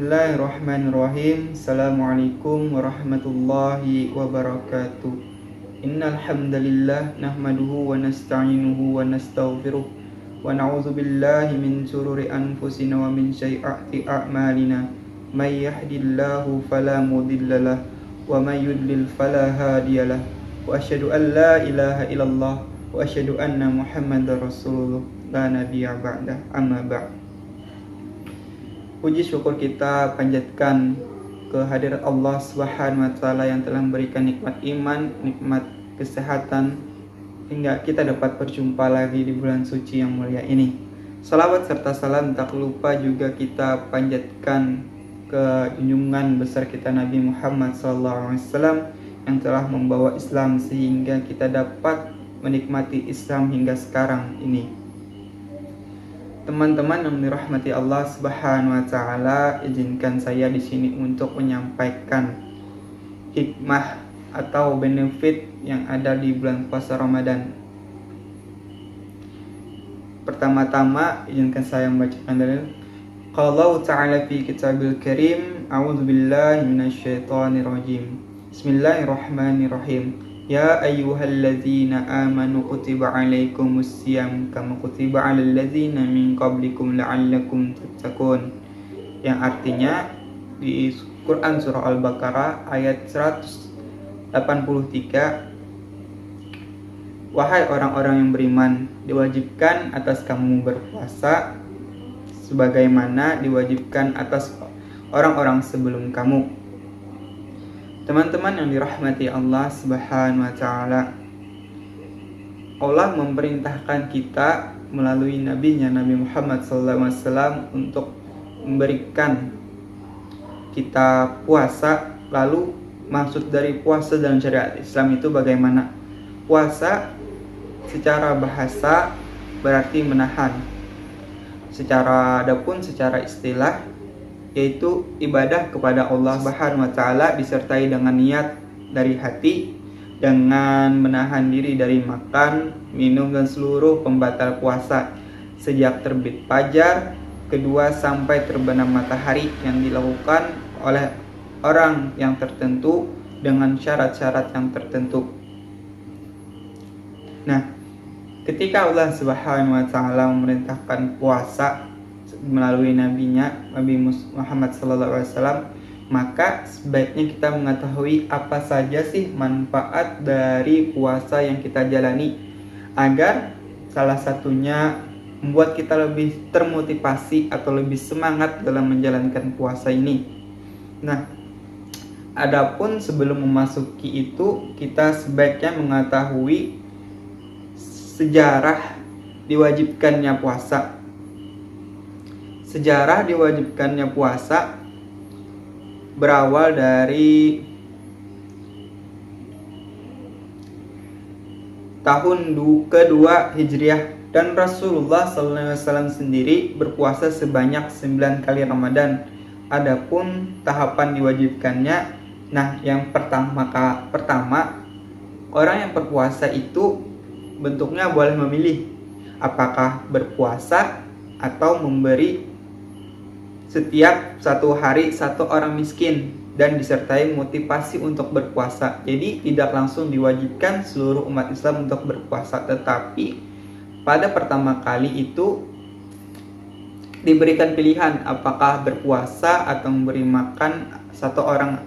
Bismillahirrahmanirrahim. Assalamualaikum warahmatullahi wabarakatuh. Innal hamdalillah nahmaduhu wa nasta'inuhu wa nastaghfiruh wa na'udzu billahi min shururi anfusina wa min sayyiati a'malina. May yahdihillahu fala mudhillalah wa may yudlil fala hadiyalah. Wa asyhadu an la ilaha illallah wa asyhadu anna Muhammadar Rasulullah la nabiyya ba'da. Amma ba'd. Puji syukur kita panjatkan kehadirat Allah Subhanahu wa taala yang telah memberikan nikmat iman, nikmat kesehatan hingga kita dapat berjumpa lagi di bulan suci yang mulia ini. Salawat serta salam tak lupa juga kita panjatkan ke junjungan besar kita Nabi Muhammad SAW yang telah membawa Islam sehingga kita dapat menikmati Islam hingga sekarang ini. Teman-teman yang dirahmati Allah Subhanahu wa taala, izinkan saya di sini untuk menyampaikan hikmah atau benefit yang ada di bulan puasa Ramadan. Pertama-tama, izinkan saya membacakan dalil. Qala Allah Ta'ala fi Kitabil Karim, a'udzubillahi minasyaitonir rajim. Bismillahirrahmanirrahim. Ya ayyuhalladzina amanu kutiba alaikumus syiyam kama kutiba alal ladzina min qablikum la'allakum tattaqun. Yang artinya di Quran surah Al-Baqarah ayat 183, wahai orang-orang yang beriman, diwajibkan atas kamu berpuasa sebagaimana diwajibkan atas orang-orang sebelum kamu. Teman-teman yang dirahmati Allah Subhanahu wa taala, Allah memerintahkan kita melalui nabinya Nabi Muhammad SAW untuk memberikan kita puasa. Lalu maksud dari puasa dalam syariat Islam itu bagaimana? Puasa secara bahasa berarti menahan. Secara istilah yaitu ibadah kepada Allah Subhanahu wa taala disertai dengan niat dari hati, dengan menahan diri dari makan, minum dan seluruh pembatal puasa sejak terbit fajar, kedua sampai terbenam matahari, yang dilakukan oleh orang yang tertentu dengan syarat-syarat yang tertentu. Nah, ketika Allah Subhanahu wa taala memerintahkan puasa melalui nabinya Nabi Muhammad SAW, maka sebaiknya kita mengetahui apa saja sih manfaat dari puasa yang kita jalani, agar salah satunya membuat kita lebih termotivasi atau lebih semangat dalam menjalankan puasa ini. Nah, adapun sebelum memasuki itu, kita sebaiknya mengetahui sejarah diwajibkannya puasa. Sejarah diwajibkannya puasa berawal dari tahun kedua Hijriah, dan Rasulullah SAW sendiri berpuasa sebanyak 9 kali Ramadan. Adapun tahapan diwajibkannya, nah yang pertama orang yang berpuasa itu bentuknya boleh memilih apakah berpuasa atau memberi setiap satu hari satu orang miskin dan disertai motivasi untuk berpuasa. Jadi tidak langsung diwajibkan seluruh umat Islam untuk berpuasa, tetapi pada pertama kali itu diberikan pilihan apakah berpuasa atau memberi makan satu orang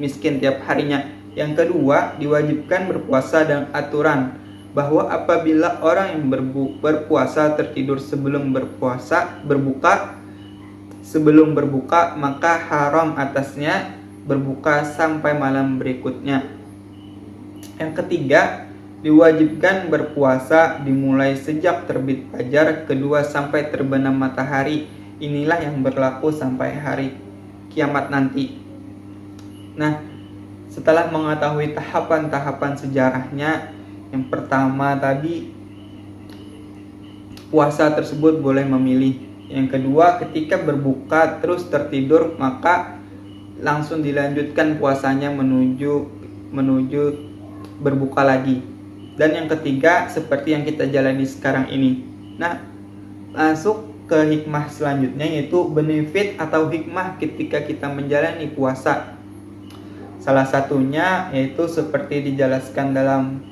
miskin tiap harinya. Yang kedua, diwajibkan berpuasa dengan aturan bahwa apabila orang yang berpuasa tertidur sebelum berbuka, maka haram atasnya berbuka sampai malam berikutnya. Yang ketiga, diwajibkan berpuasa dimulai sejak terbit fajar, kedua sampai terbenam matahari. Inilah yang berlaku sampai hari kiamat nanti. Nah, setelah mengetahui tahapan-tahapan sejarahnya, yang pertama tadi, puasa tersebut boleh memilih. Yang kedua, ketika berbuka terus tertidur, maka langsung dilanjutkan puasanya menuju berbuka lagi. Dan yang ketiga, seperti yang kita jalani sekarang ini. Nah, masuk ke hikmah selanjutnya, yaitu benefit atau hikmah ketika kita menjalani puasa. Salah satunya yaitu seperti dijelaskan dalam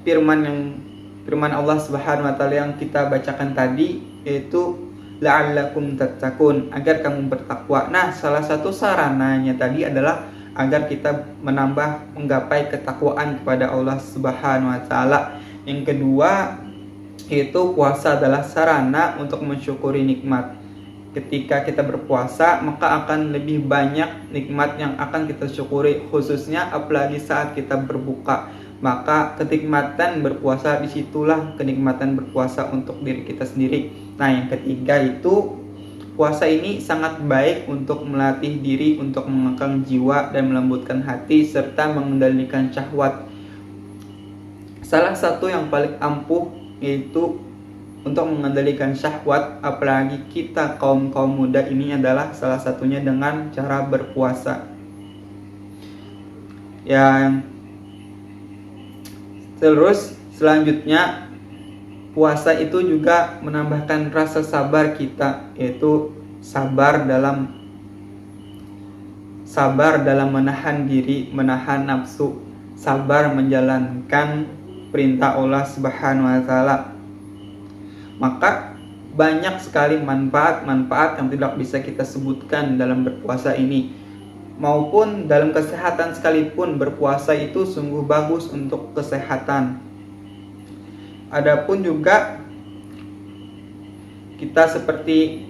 firman Allah Subhanahu wa taala yang kita bacakan tadi, yaitu la'allakum tattaqun, agar kamu bertakwa. Nah, salah satu sarananya tadi adalah agar kita menggapai ketakwaan kepada Allah Subhanahu wa taala. Yang kedua, yaitu puasa adalah sarana untuk mensyukuri nikmat. Ketika kita berpuasa, maka akan lebih banyak nikmat yang akan kita syukuri, khususnya apalagi saat kita berbuka. Maka kenikmatan berpuasa, disitulah kenikmatan berpuasa untuk diri kita sendiri. Nah, yang ketiga itu puasa ini sangat baik untuk melatih diri untuk mengekang jiwa dan melembutkan hati serta mengendalikan syahwat. Salah satu yang paling ampuh yaitu untuk mengendalikan syahwat, apalagi kita kaum muda ini, adalah salah satunya dengan cara berpuasa. Yang terus selanjutnya, puasa itu juga menambahkan rasa sabar kita, yaitu sabar dalam menahan diri, menahan nafsu, sabar menjalankan perintah Allah Subhanahu wa taala. Maka banyak sekali manfaat-manfaat yang tidak bisa kita sebutkan dalam berpuasa ini. Maupun dalam kesehatan sekalipun, berpuasa itu sungguh bagus untuk kesehatan. Adapun juga kita seperti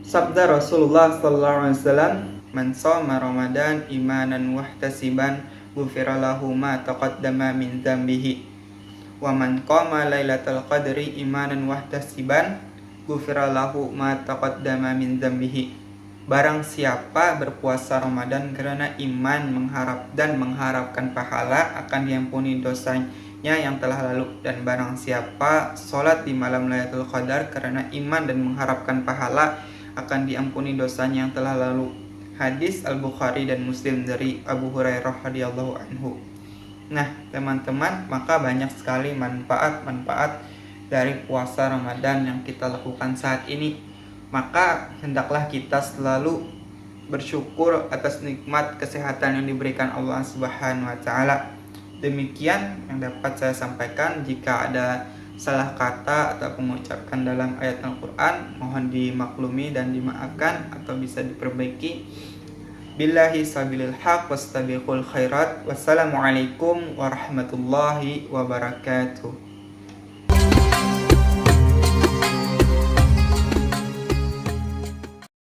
sabda Rasulullah SAW, "Man shoma Ramadan imanan wahtasiban, ghufira lahu ma taqaddama min dzambihi. Wa man qama lailatul qadri imanan wahtasiban, ghufira lahu ma taqaddama min dzambihi." Barang siapa berpuasa Ramadan karena iman mengharapkan pahala, akan diampuni dosanya yang telah lalu. Dan barang siapa sholat di malam Lailatul Qadar karena iman dan mengharapkan pahala, akan diampuni dosanya yang telah lalu. Hadis Al-Bukhari dan Muslim dari Abu Hurairah radhiyallahu anhu. Nah, teman-teman, maka banyak sekali manfaat-manfaat dari puasa Ramadan yang kita lakukan saat ini. Maka hendaklah kita selalu bersyukur atas nikmat kesehatan yang diberikan Allah Subhanahu wa taala. Demikian yang dapat saya sampaikan. Jika ada salah kata atau mengucapkan dalam ayat Al-Quran, mohon dimaklumi dan dimaafkan atau bisa diperbaiki. Billahi sabilil haq wastabiqul khairat. Wassalamualaikum warahmatullahi wabarakatuh.